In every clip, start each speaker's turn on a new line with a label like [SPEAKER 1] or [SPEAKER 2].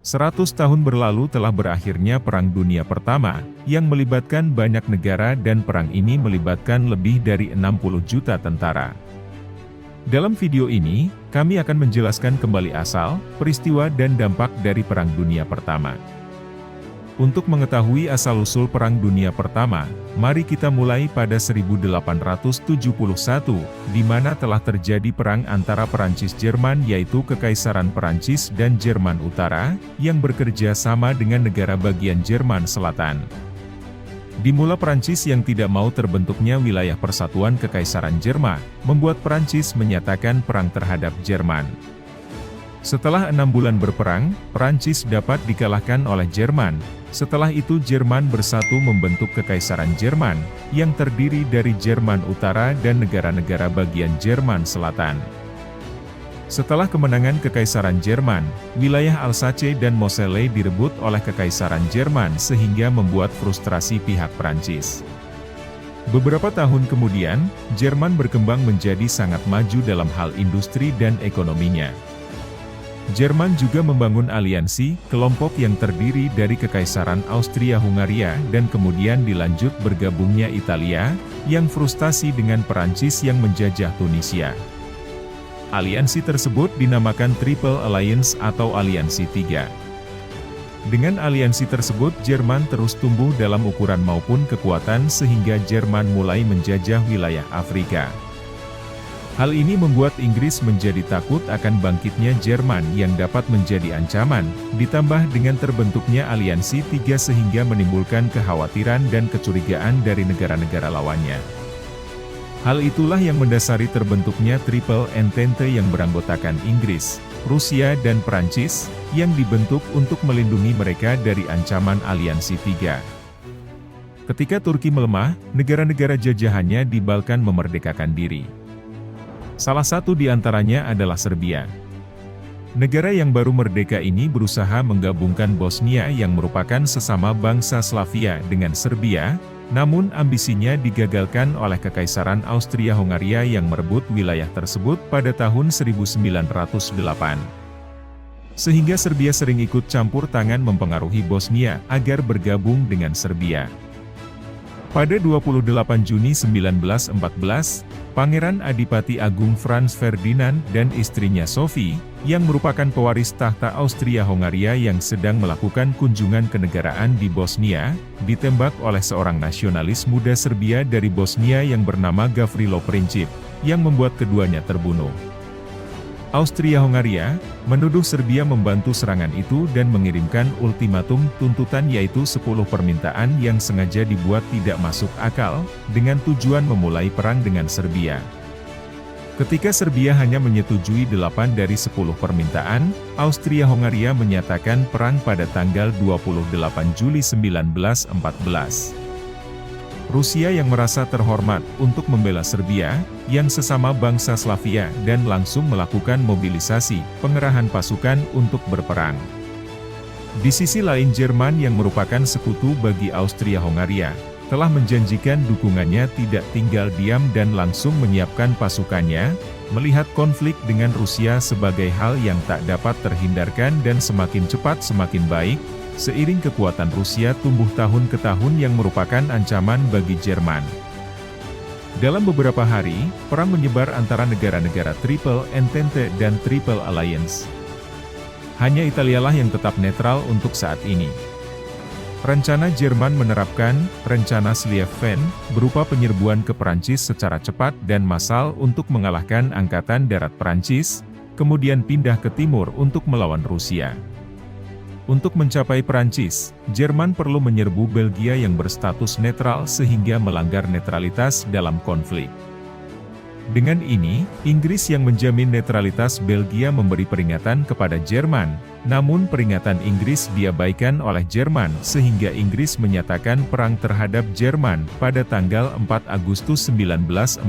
[SPEAKER 1] 100 tahun berlalu telah berakhirnya Perang Dunia Pertama, yang melibatkan banyak negara dan perang ini melibatkan lebih dari 60 juta tentara. Dalam video ini, kami akan menjelaskan kembali asal, peristiwa dan dampak dari Perang Dunia Pertama. Untuk mengetahui asal-usul Perang Dunia Pertama, mari kita mulai pada 1871, di mana telah terjadi perang antara Perancis-Jerman yaitu Kekaisaran Perancis dan Jerman Utara, yang bekerja sama dengan negara bagian Jerman Selatan. Dimula Perancis yang tidak mau terbentuknya wilayah persatuan Kekaisaran Jerman, membuat Perancis menyatakan perang terhadap Jerman. Setelah 6 bulan berperang, Perancis dapat dikalahkan oleh Jerman. Setelah itu Jerman bersatu membentuk Kekaisaran Jerman, yang terdiri dari Jerman Utara dan negara-negara bagian Jerman Selatan. Setelah kemenangan Kekaisaran Jerman, wilayah Alsace dan Moselle direbut oleh Kekaisaran Jerman sehingga membuat frustrasi pihak Perancis. Beberapa tahun kemudian, Jerman berkembang menjadi sangat maju dalam hal industri dan ekonominya. Jerman juga membangun aliansi, kelompok yang terdiri dari Kekaisaran Austria-Hungaria dan kemudian dilanjut bergabungnya Italia, yang frustasi dengan Perancis yang menjajah Tunisia. Aliansi tersebut dinamakan Triple Alliance atau Aliansi Tiga. Dengan aliansi tersebut Jerman terus tumbuh dalam ukuran maupun kekuatan sehingga Jerman mulai menjajah wilayah Afrika. Hal ini membuat Inggris menjadi takut akan bangkitnya Jerman yang dapat menjadi ancaman, ditambah dengan terbentuknya aliansi tiga sehingga menimbulkan kekhawatiran dan kecurigaan dari negara-negara lawannya. Hal itulah yang mendasari terbentuknya Triple Entente yang beranggotakan Inggris, Rusia dan Perancis, yang dibentuk untuk melindungi mereka dari ancaman aliansi tiga. Ketika Turki melemah, negara-negara jajahannya di Balkan memerdekakan diri. Salah satu di antaranya adalah Serbia. Negara yang baru merdeka ini berusaha menggabungkan Bosnia yang merupakan sesama bangsa Slavia dengan Serbia, namun ambisinya digagalkan oleh Kekaisaran Austria-Hungaria yang merebut wilayah tersebut pada tahun 1908. Sehingga Serbia sering ikut campur tangan mempengaruhi Bosnia agar bergabung dengan Serbia. Pada 28 Juni 1914, Pangeran Adipati Agung Franz Ferdinand dan istrinya Sophie, yang merupakan pewaris tahta Austria-Hungaria yang sedang melakukan kunjungan kenegaraan di Bosnia, ditembak oleh seorang nasionalis muda Serbia dari Bosnia yang bernama Gavrilo Princip, yang membuat keduanya terbunuh. Austria-Hungaria menuduh Serbia membantu serangan itu dan mengirimkan ultimatum tuntutan yaitu 10 permintaan yang sengaja dibuat tidak masuk akal, dengan tujuan memulai perang dengan Serbia. Ketika Serbia hanya menyetujui 8 dari 10 permintaan, Austria-Hungaria menyatakan perang pada tanggal 28 Juli 1914. Rusia yang merasa terhormat untuk membela Serbia, yang sesama bangsa Slavia dan langsung melakukan mobilisasi, pengerahan pasukan untuk berperang. Di sisi lain Jerman yang merupakan sekutu bagi Austria-Hungaria, telah menjanjikan dukungannya tidak tinggal diam dan langsung menyiapkan pasukannya, melihat konflik dengan Rusia sebagai hal yang tak dapat terhindarkan dan semakin cepat semakin baik, seiring kekuatan Rusia tumbuh tahun ke tahun yang merupakan ancaman bagi Jerman. Dalam beberapa hari, perang menyebar antara negara-negara Triple Entente dan Triple Alliance. Hanya Italialah yang tetap netral untuk saat ini. Rencana Jerman menerapkan rencana Schlieffen, berupa penyerbuan ke Perancis secara cepat dan massal untuk mengalahkan Angkatan Darat Perancis, kemudian pindah ke timur untuk melawan Rusia. Untuk mencapai Perancis, Jerman perlu menyerbu Belgia yang berstatus netral sehingga melanggar netralitas dalam konflik. Dengan ini, Inggris yang menjamin netralitas Belgia memberi peringatan kepada Jerman, namun peringatan Inggris diabaikan oleh Jerman sehingga Inggris menyatakan perang terhadap Jerman pada tanggal 4 Agustus 1914.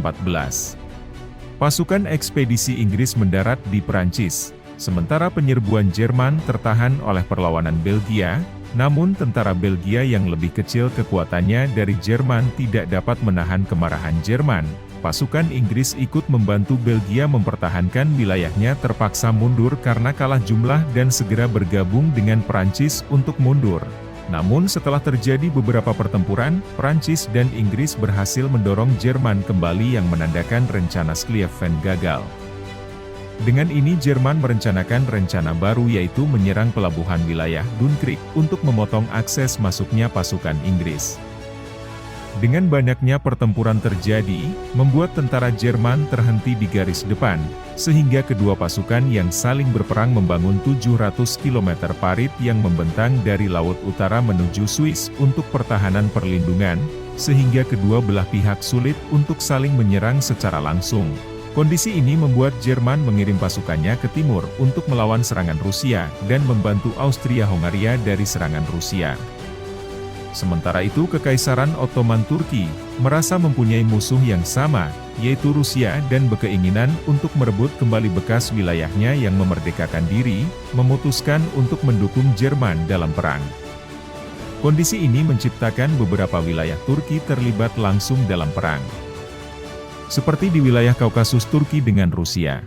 [SPEAKER 1] Pasukan ekspedisi Inggris mendarat di Perancis. Sementara penyerbuan Jerman tertahan oleh perlawanan Belgia, Namun tentara Belgia yang lebih kecil kekuatannya dari Jerman tidak dapat menahan kemarahan Jerman. Pasukan Inggris ikut membantu Belgia mempertahankan wilayahnya terpaksa mundur karena kalah jumlah dan segera bergabung dengan Prancis untuk mundur. Namun setelah terjadi beberapa pertempuran, Prancis dan Inggris berhasil mendorong Jerman kembali yang menandakan rencana Schlieffen gagal. Dengan ini Jerman merencanakan rencana baru yaitu menyerang pelabuhan wilayah Dunkirk untuk memotong akses masuknya pasukan Inggris. Dengan banyaknya pertempuran terjadi, membuat tentara Jerman terhenti di garis depan, sehingga kedua pasukan yang saling berperang membangun 700 km parit yang membentang dari Laut Utara menuju Swiss untuk pertahanan perlindungan, sehingga kedua belah pihak sulit untuk saling menyerang secara langsung. Kondisi ini membuat Jerman mengirim pasukannya ke timur untuk melawan serangan Rusia dan membantu Austria-Hongaria dari serangan Rusia. Sementara itu Kekaisaran Ottoman Turki merasa mempunyai musuh yang sama, yaitu Rusia dan berkeinginan untuk merebut kembali bekas wilayahnya yang memerdekakan diri, memutuskan untuk mendukung Jerman dalam perang. Kondisi ini menciptakan beberapa wilayah Turki terlibat langsung dalam perang. Seperti di wilayah Kaukasus Turki dengan Rusia.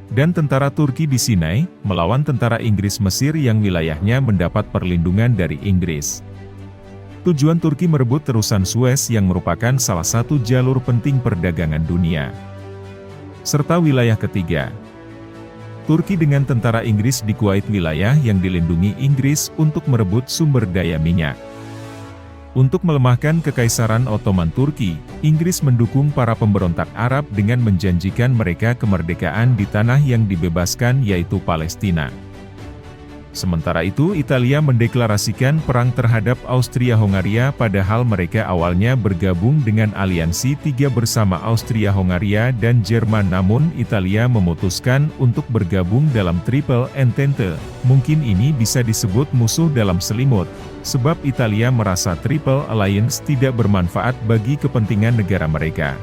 [SPEAKER 1] Dan tentara Turki di Sinai, melawan tentara Inggris Mesir yang wilayahnya mendapat perlindungan dari Inggris. Tujuan Turki merebut terusan Suez yang merupakan salah satu jalur penting perdagangan dunia. Serta wilayah ketiga. Turki dengan tentara Inggris di Kuwait wilayah yang dilindungi Inggris untuk merebut sumber daya minyak. Untuk melemahkan Kekaisaran Ottoman Turki, Inggris mendukung para pemberontak Arab dengan menjanjikan mereka kemerdekaan di tanah yang dibebaskan yaitu Palestina. Sementara itu Italia mendeklarasikan perang terhadap Austria-Hongaria padahal mereka awalnya bergabung dengan aliansi tiga bersama Austria-Hongaria dan Jerman namun Italia memutuskan untuk bergabung dalam Triple Entente. Mungkin ini bisa disebut musuh dalam selimut, sebab Italia merasa Triple Alliance tidak bermanfaat bagi kepentingan negara mereka.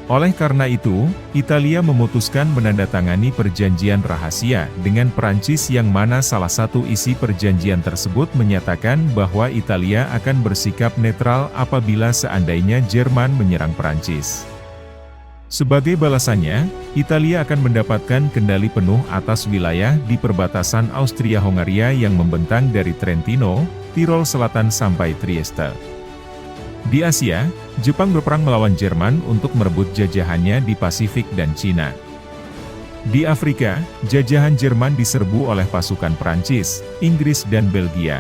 [SPEAKER 1] Oleh karena itu, Italia memutuskan menandatangani perjanjian rahasia dengan Prancis yang mana salah satu isi perjanjian tersebut menyatakan bahwa Italia akan bersikap netral apabila seandainya Jerman menyerang Prancis. Sebagai balasannya, Italia akan mendapatkan kendali penuh atas wilayah di perbatasan Austria-Hongaria yang membentang dari Trentino, Tirol Selatan sampai Trieste. Di Asia, Jepang berperang melawan Jerman untuk merebut jajahannya di Pasifik dan Cina. Di Afrika, jajahan Jerman diserbu oleh pasukan Prancis, Inggris dan Belgia.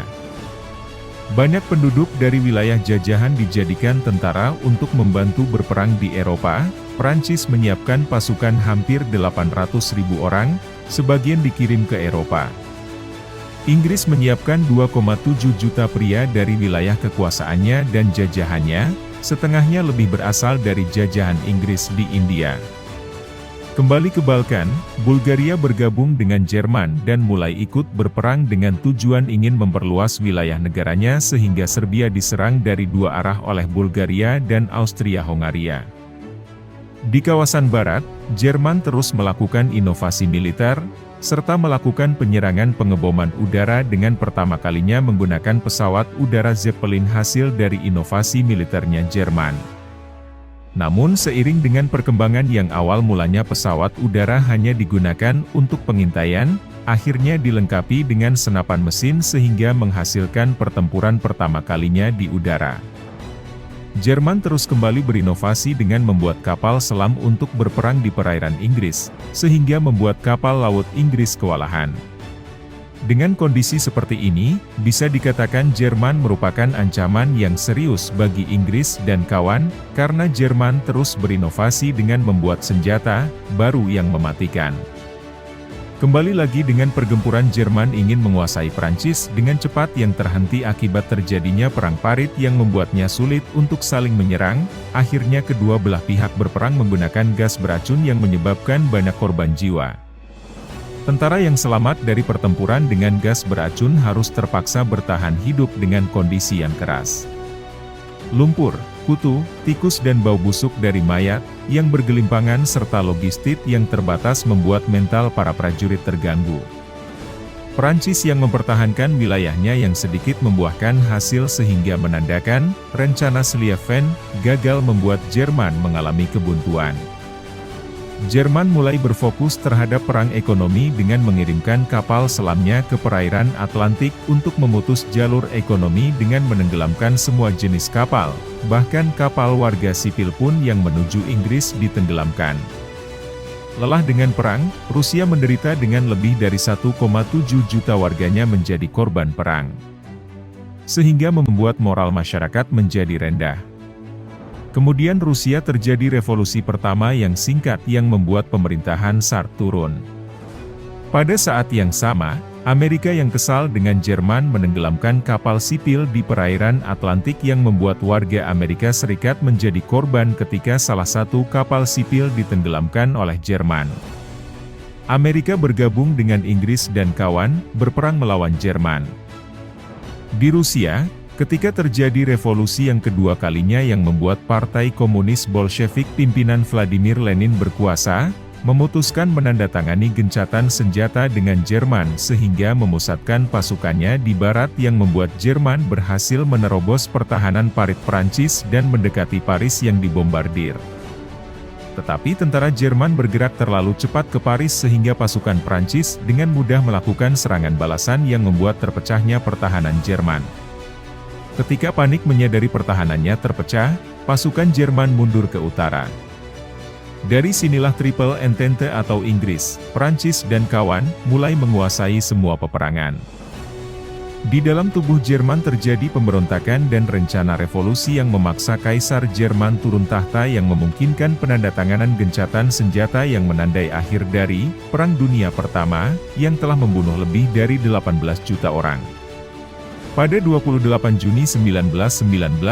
[SPEAKER 1] Banyak penduduk dari wilayah jajahan dijadikan tentara untuk membantu berperang di Eropa. Prancis menyiapkan pasukan hampir 800.000 orang, sebagian dikirim ke Eropa. Inggris menyiapkan 2,7 juta pria dari wilayah kekuasaannya dan jajahannya, setengahnya lebih berasal dari jajahan Inggris di India. Kembali ke Balkan, Bulgaria bergabung dengan Jerman dan mulai ikut berperang dengan tujuan ingin memperluas wilayah negaranya sehingga Serbia diserang dari dua arah oleh Bulgaria dan Austria-Hongaria. Di kawasan barat, Jerman terus melakukan inovasi militer, serta melakukan penyerangan pengeboman udara dengan pertama kalinya menggunakan pesawat udara Zeppelin hasil dari inovasi militernya Jerman. Namun seiring dengan perkembangan yang awal mulanya pesawat udara hanya digunakan untuk pengintaian, akhirnya dilengkapi dengan senapan mesin sehingga menghasilkan pertempuran pertama kalinya di udara. Jerman terus kembali berinovasi dengan membuat kapal selam untuk berperang di perairan Inggris, sehingga membuat kapal laut Inggris kewalahan. Dengan kondisi seperti ini, bisa dikatakan Jerman merupakan ancaman yang serius bagi Inggris dan kawan, karena Jerman terus berinovasi dengan membuat senjata baru yang mematikan. Kembali lagi dengan pergempuran Jerman ingin menguasai Prancis dengan cepat yang terhenti akibat terjadinya perang parit yang membuatnya sulit untuk saling menyerang, akhirnya kedua belah pihak berperang menggunakan gas beracun yang menyebabkan banyak korban jiwa. Tentara yang selamat dari pertempuran dengan gas beracun harus terpaksa bertahan hidup dengan kondisi yang keras. Lumpur, kutu, tikus dan bau busuk dari mayat yang bergelimpangan serta logistik yang terbatas membuat mental para prajurit terganggu. Prancis yang mempertahankan wilayahnya yang sedikit membuahkan hasil sehingga menandakan rencana Schlieffen gagal membuat Jerman mengalami kebuntuan. Jerman mulai berfokus terhadap perang ekonomi dengan mengirimkan kapal selamnya ke perairan Atlantik untuk memutus jalur ekonomi dengan menenggelamkan semua jenis kapal, bahkan kapal warga sipil pun yang menuju Inggris ditenggelamkan. Lelah dengan perang, Rusia menderita dengan lebih dari 1,7 juta warganya menjadi korban perang. Sehingga membuat moral masyarakat menjadi rendah. Kemudian Rusia terjadi revolusi pertama yang singkat yang membuat pemerintahan Tsar turun. Pada saat yang sama, Amerika yang kesal dengan Jerman menenggelamkan kapal sipil di perairan Atlantik yang membuat warga Amerika Serikat menjadi korban ketika salah satu kapal sipil ditenggelamkan oleh Jerman. Amerika bergabung dengan Inggris dan kawan, berperang melawan Jerman. Di Rusia, ketika terjadi revolusi yang kedua kalinya yang membuat Partai Komunis Bolshevik pimpinan Vladimir Lenin berkuasa, memutuskan menandatangani gencatan senjata dengan Jerman sehingga memusatkan pasukannya di barat yang membuat Jerman berhasil menerobos pertahanan parit Prancis dan mendekati Paris yang dibombardir. Tetapi tentara Jerman bergerak terlalu cepat ke Paris sehingga pasukan Prancis dengan mudah melakukan serangan balasan yang membuat terpecahnya pertahanan Jerman. Ketika panik menyadari pertahanannya terpecah, pasukan Jerman mundur ke utara. Dari sinilah Triple Entente atau Inggris, Prancis dan kawan, mulai menguasai semua peperangan. Di dalam tubuh Jerman terjadi pemberontakan dan rencana revolusi yang memaksa Kaisar Jerman turun tahta yang memungkinkan penandatanganan gencatan senjata yang menandai akhir dari Perang Dunia Pertama, yang telah membunuh lebih dari 18 juta orang. Pada 28 Juni 1919,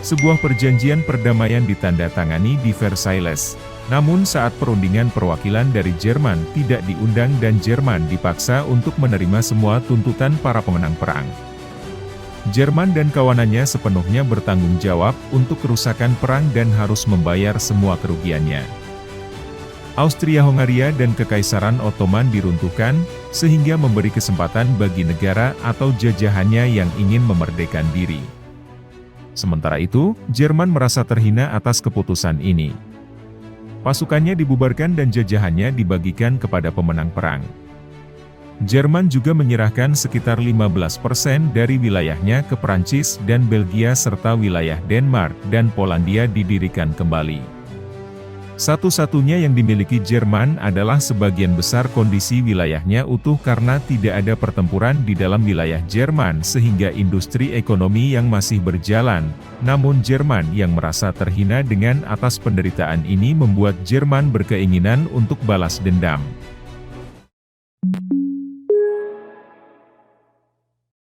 [SPEAKER 1] sebuah perjanjian perdamaian ditandatangani di Versailles. Namun saat perundingan perwakilan dari Jerman tidak diundang dan Jerman dipaksa untuk menerima semua tuntutan para pemenang perang. Jerman dan kawanannya sepenuhnya bertanggung jawab untuk kerusakan perang dan harus membayar semua kerugiannya. Austria-Hongaria dan Kekaisaran Ottoman diruntuhkan, sehingga memberi kesempatan bagi negara atau jajahannya yang ingin memerdekakan diri. Sementara itu, Jerman merasa terhina atas keputusan ini. Pasukannya dibubarkan dan jajahannya dibagikan kepada pemenang perang. Jerman juga menyerahkan sekitar 15% dari wilayahnya ke Prancis dan Belgia serta wilayah Denmark dan Polandia didirikan kembali. Satu-satunya yang dimiliki Jerman adalah sebagian besar kondisi wilayahnya utuh karena tidak ada pertempuran di dalam wilayah Jerman sehingga industri ekonomi yang masih berjalan. Namun Jerman yang merasa terhina dengan atas penderitaan ini membuat Jerman berkeinginan untuk balas dendam.